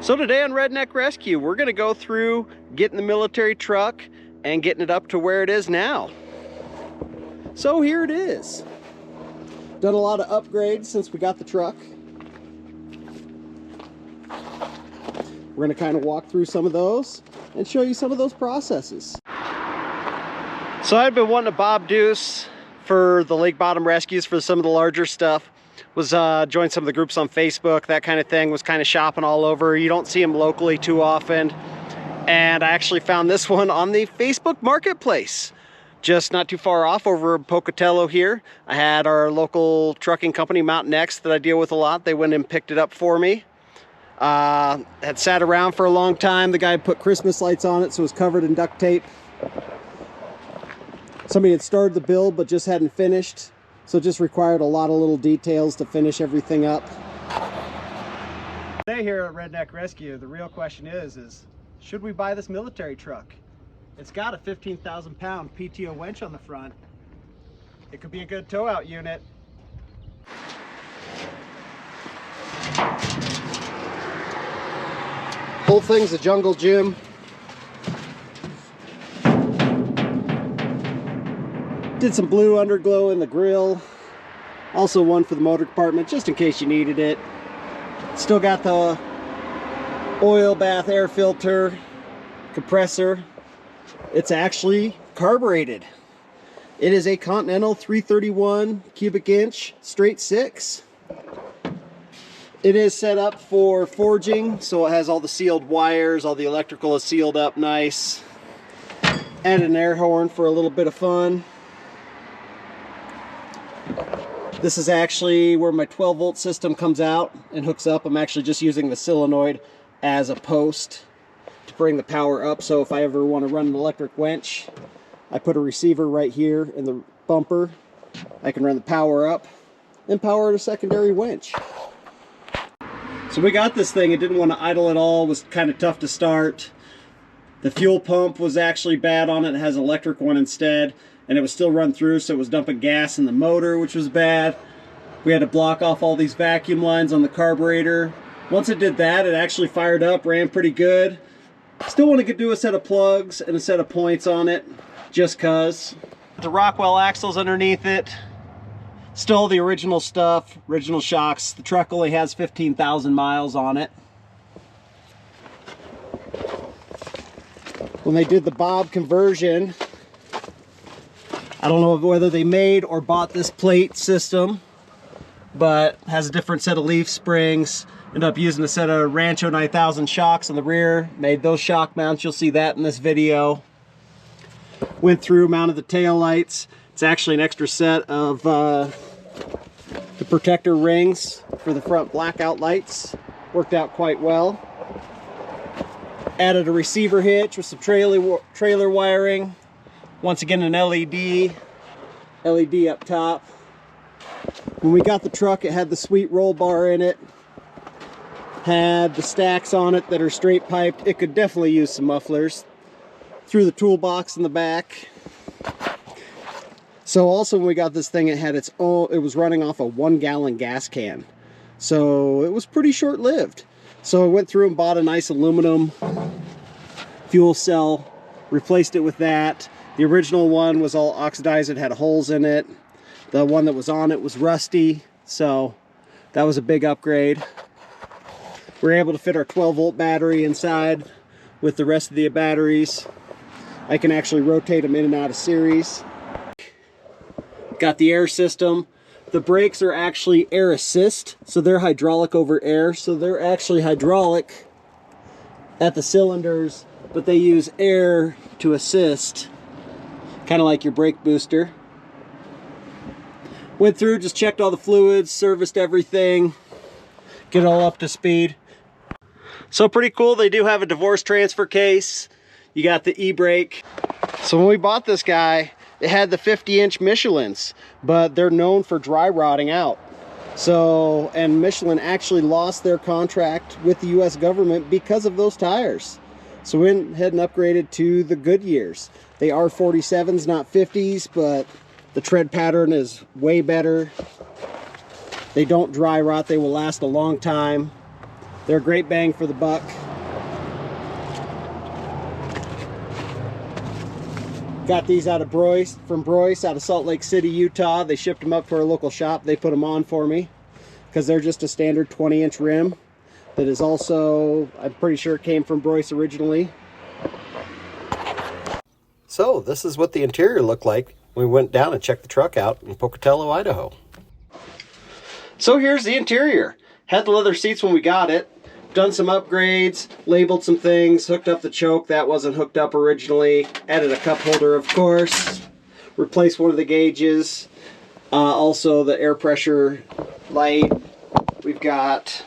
So today on Redneck Rescue, we're gonna go through getting the military truck and getting it up to where it is now. So here it is. Done a lot of upgrades since we got the truck. We're gonna kind of walk through some of those and show you some of those processes. So I've been wanting to Bob Deuce for the lake bottom rescues for some of the larger stuff. Was joined some of the groups on Facebook, that kind of thing. Was kind of shopping all over. You don't see them locally too often. And I actually found this one on the Facebook Marketplace, just not too far off over in Pocatello here. I had our local trucking company, Mountain X, that I deal with a lot. They went and picked it up for me. Had sat around for a long time. The guy put Christmas lights on it, so it was covered in duct tape. Somebody had started the build but just hadn't finished. So it just required a lot of little details to finish everything up. Today here at Redneck Rescue, the real question is should we buy this military truck? It's got a 15,000 pound PTO winch on the front. It could be a good tow out unit. Whole thing's a jungle gym. Did some blue underglow in the grill. Also one for the motor compartment, just in case you needed it. Still got the oil bath air filter, compressor. It's actually carbureted. It is a Continental 331 cubic inch straight six. It is set up for forging, so it has all the sealed wires, all the electrical is sealed up nice. And an air horn for a little bit of fun. This is actually where my 12 volt system comes out and hooks up. I'm actually just using the solenoid as a post to bring the power up. So if I ever want to run an electric winch, I put a receiver right here in the bumper. I can run the power up and power a secondary winch. So we got this thing. It didn't want to idle at all. It was kind of tough to start. The fuel pump was actually bad on it. It has an electric one instead. And it was still run through, so it was dumping gas in the motor, which was bad. We had to block off all these vacuum lines on the carburetor. Once it did that, it actually fired up, ran pretty good. Still want to do a set of plugs and a set of points on it, just cause. The Rockwell axles underneath it, still the original stuff, original shocks. The truck only has 15,000 miles on it. When they did the Bob conversion, I don't know whether they made or bought this plate system, but has a different set of leaf springs. Ended up using a set of Rancho 9000 shocks on the rear. Made those shock mounts. You'll see that in this video. Went through, mounted the tail lights. It's actually an extra set of the protector rings for the front blackout lights. Worked out quite well. Added a receiver hitch with some trailer wiring. Once again, an LED up top. When we got the truck, it had the sweet roll bar in it. Had the stacks on it that are straight piped. It could definitely use some mufflers. Threw the toolbox in the back. So also when we got this thing, it had its own, it was running off a 1 gallon gas can. So it was pretty short-lived. So I went through and bought a nice aluminum fuel cell, replaced it with that. The original one was all oxidized, it had holes in it. The one that was on it was rusty, so that was a big upgrade. We were able to fit our 12 volt battery inside with the rest of the batteries. I can actually rotate them in and out of series. Got the air system. The brakes are actually air assist, so they're hydraulic over air, so they're actually hydraulic at the cylinders, but they use air to assist. Kind of like your brake booster. Went through, just checked all the fluids, serviced everything, get it all up to speed. So pretty cool. They do have a divorce transfer case. You got the e-brake. So when we bought this guy, it had the 50-inch Michelins, but they're known for dry rotting out. So, and Michelin actually lost their contract with the US government because of those tires. So we went ahead and upgraded to the Goodyears. They are 47s, not 50s, but the tread pattern is way better. They don't dry rot. They will last a long time. They're a great bang for the buck. Got these out of from Broyce out of Salt Lake City, Utah. They shipped them up for a local shop. They put them on for me because they're just a standard 20-inch rim that is also, I'm pretty sure it came from Broyce originally. So this is what the interior looked like when we went down and checked the truck out in Pocatello, Idaho. So here's the interior. Had the leather seats when we got it. Done some upgrades, labeled some things, hooked up the choke. That wasn't hooked up originally. Added a cup holder, of course. Replaced one of the gauges. Also the air pressure light. We've got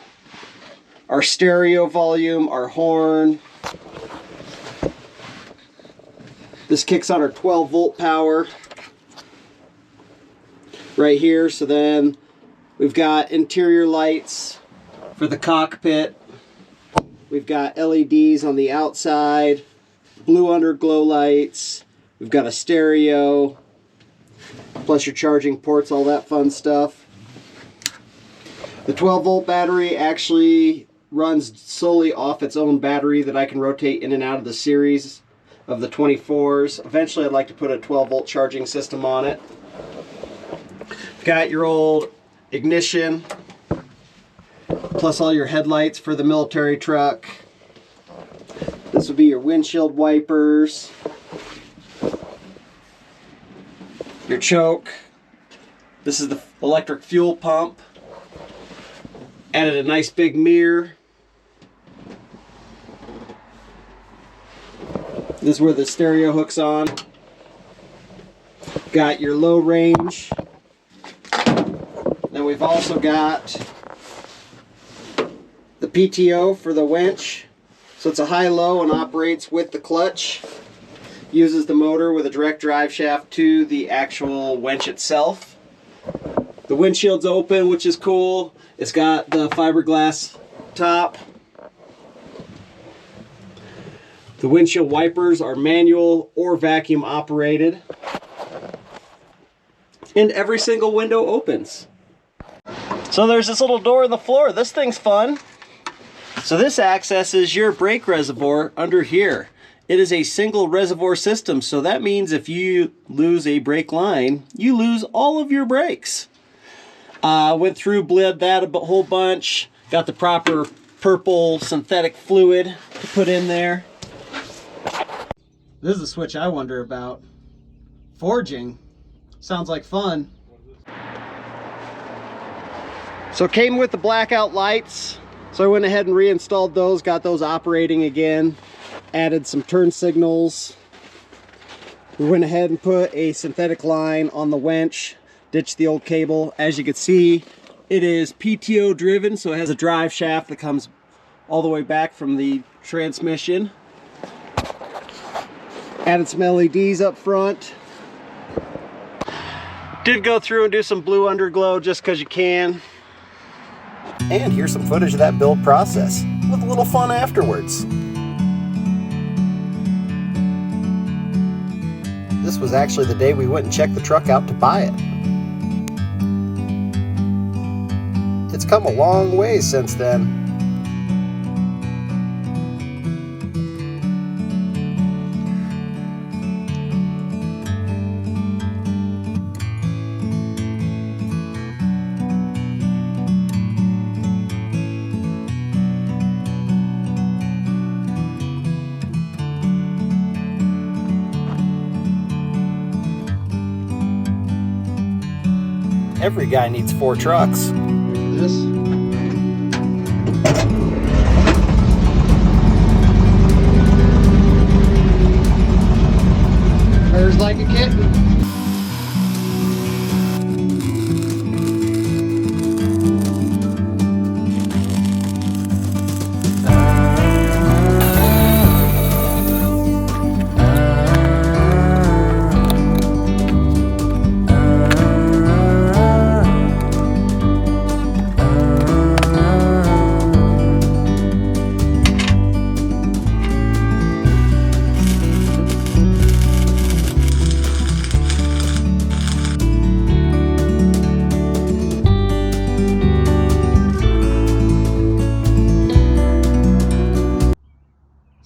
our stereo volume, our horn. This kicks on our 12-volt power right here. So then we've got interior lights for the cockpit. We've got LEDs on the outside, blue underglow lights. We've got a stereo, plus your charging ports, all that fun stuff. The 12-volt battery actually runs solely off its own battery that I can rotate in and out of the series of the 24s. Eventually I'd like to put a 12-volt charging system on it. Got your old ignition, plus all your headlights for the military truck. This would be your windshield wipers, your choke. This is the electric fuel pump. Added a nice big mirror. This is where the stereo hooks on. Got your low range. Then we've also got the PTO for the winch. So it's a high-low and operates with the clutch. Uses the motor with a direct drive shaft to the actual winch itself. The windshield's open, which is cool. It's got the fiberglass top. The windshield wipers are manual or vacuum operated. And every single window opens. So there's this little door in the floor. This thing's fun. So this accesses your brake reservoir under here. It is a single reservoir system, so that means if you lose a brake line, you lose all of your brakes. Went through, bled that a whole bunch. Got the proper purple synthetic fluid to put in there. This is a switch I wonder about. Forging. Sounds like fun. So it came with the blackout lights. So I went ahead and reinstalled those, got those operating again. Added some turn signals. We went ahead and put a synthetic line on the winch. Ditched the old cable. As you can see, it is PTO driven, so it has a drive shaft that comes all the way back from the transmission. Added some LEDs up front. Did go through and do some blue underglow just because you can. And here's some footage of that build process with a little fun afterwards. This was actually the day we went and checked the truck out to buy it. It's come a long way since then. Every guy needs 4 trucks. This. Purrs like a kitten.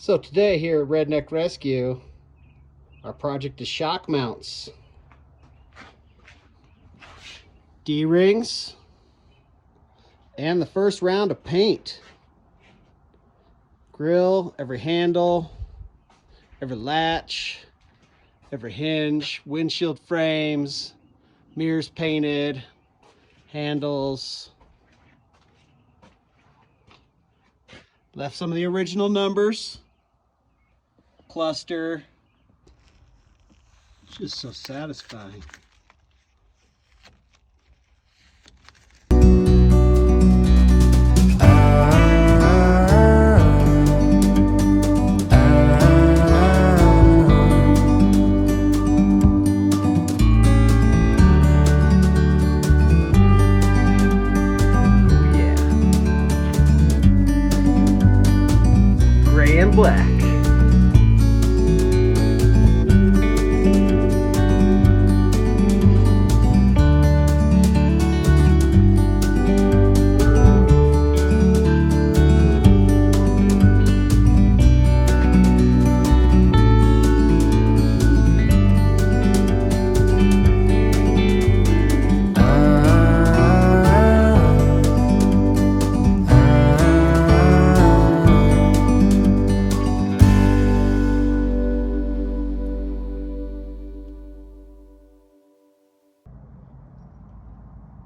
So today here at Redneck Rescue, our project is shock mounts. D-rings, and the first round of paint. Grill, every handle, every latch, every hinge, windshield frames, mirrors painted, handles. Left some of the original numbers. Cluster. It's just so satisfying. Gray and black.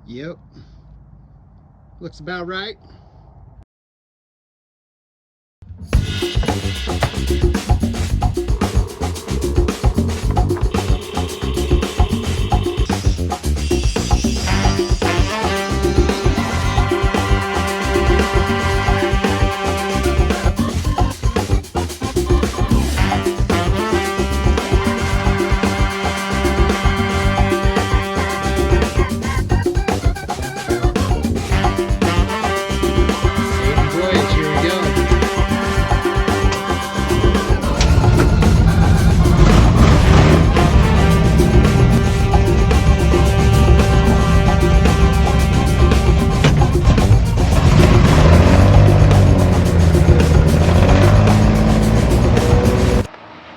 Yep, looks about right.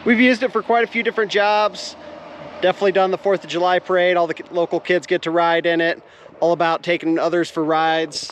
We've used it for quite a few different jobs. Definitely done the 4th of July parade. All the local kids get to ride in it. All about taking others for rides.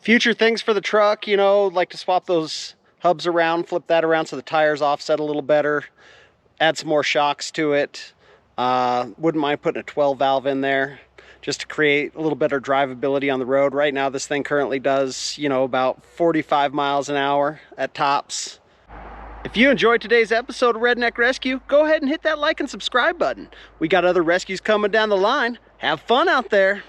Future things for the truck, you know, like to swap those hubs around, flip that around so the tires offset a little better, add some more shocks to it. Wouldn't mind putting a 12 valve in there just to create a little better drivability on the road. Right now this thing currently does, you know, about 45 miles an hour at tops. If you enjoyed today's episode of Redneck Rescue, go ahead and hit that like and subscribe button. We got other rescues coming down the line. Have fun out there.